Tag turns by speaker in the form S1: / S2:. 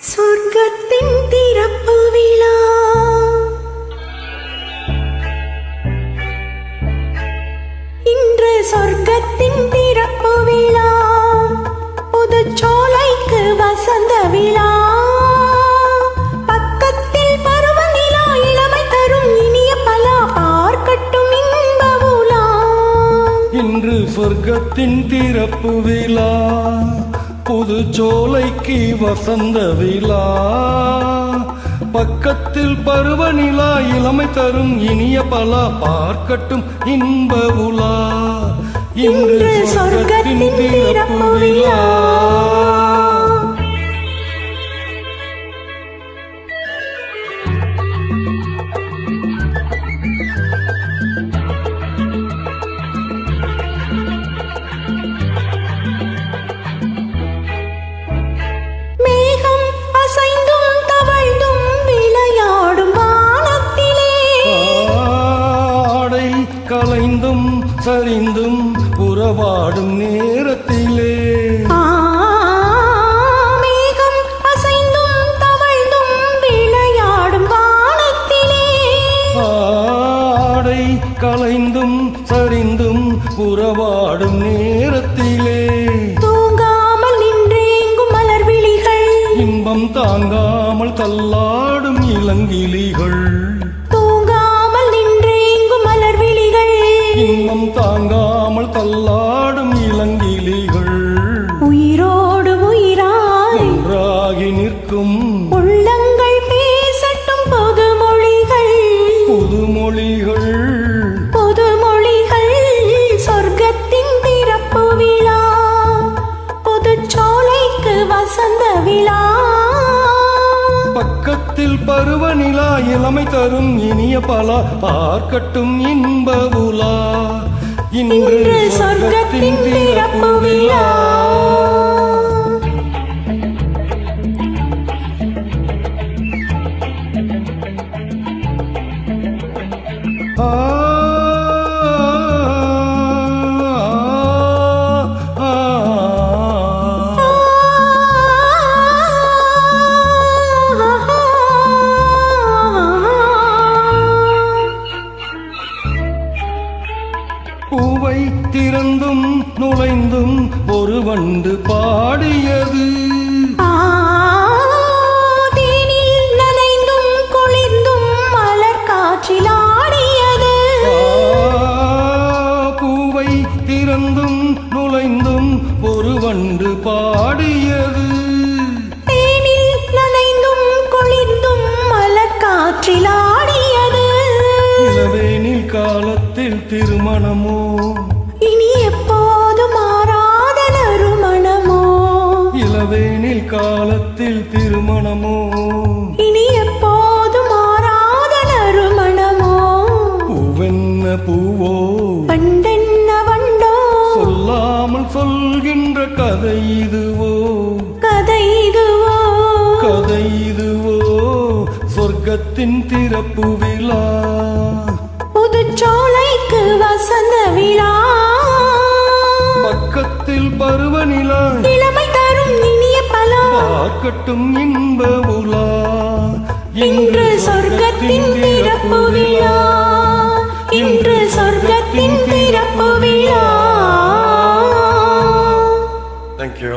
S1: சொர்க்கத்தின் திறப்பு விழா இன்று சொர்க்கத்தின் திறப்பு விழா புதுச்சோலைக்கு வசந்த விழா பக்கத்தில் பருவநிலா இளமை தரும் இனிய பலா பார்க்கட்டும் இன்ப உலா
S2: இன்று சொர்க்கத்தின் திறப்பு விழா புதுச்சோலைக்கு வசந்த விழா பக்கத்தில் பருவநிலா இளமை தரும் இனிய பலா பார்க்கட்டும் இன்ப உலா இன்று சொர்க்கத்தின் திறப்பு விழா கலைந்தும் சரிந்தும் உறவாடும் நேரத்திலே
S1: மேகம் அசைந்தும் தவழ்ந்தும் விளையாடும் வானத்திலே
S2: ஆடை கலைந்தும் சரிந்தும் உறவாடும் நேரத்திலே
S1: தூங்காமல் நின்றேங்கும் மலர் விழிகள்
S2: இன்பம் தாங்காமல் தள்ளாடும் இளங்கிளிகள் இன்பம் தாங்காமல் தள்ளாடும் இளங்கிளிகள்
S1: உயிரோடு உயிராய்
S2: ஒன்றாகி நிற்கும்
S1: உள்ளங்கள் பேசட்டும் புதுமொழிகள்
S2: புதுமொழிகள்
S1: புதுமொழிகள் சொர்க்கத்தின் திறப்பு விழா புதுச்சோலைக்கு வசந்த விழா
S2: பக்கத்தில் பருவநிலா இளமை தரும் இனிய பலா பார்க்கட்டும் இன்ப உலா இன்று சொர்க்கத்தின் திறப்பு விழா பூவை திறந்தும் நுழைந்தும் ஒரு வண்டு பாடியது
S1: தேனில் நனைந்தும் குளிர்ந்தும் மலர் காற்றில் ஆடியது
S2: பூவை திறந்தும் நுழைந்தும் ஒரு வண்டு பாடியது
S1: தேனில் நனைந்தும் குளிர்ந்தும் மலர் காற்றில் ஆடியது
S2: இளவேனில் காலத்தில் திருமணமோ
S1: இனி எப்போது மாறாத நறுமணமோ
S2: இளவேனில் காலத்தில் திருமணமோ
S1: இனி எப்போது மாறாத நறுமணமோ
S2: பூவென்ன பூவோ
S1: பண்டென்ன வண்டோ
S2: சொல்லாமல் சொல்கின்ற கதை இதுவோ
S1: கதை இதுவோ
S2: கதை இதுவோ சொர்க்கத்தின் திறப்பு விழா
S1: புதுச்சோலைக்கு வசந்த விழா
S2: பக்கத்தில் பருவநிலா
S1: இளமை தரும் இனிய பலா
S2: பார்க்கட்டும் இன்ப உலா
S1: இன்று சொர்க்கத்தின் திறப்பு விழா இன்று சொர்க்கத்தின் திறப்பு விழா.
S2: Thank you.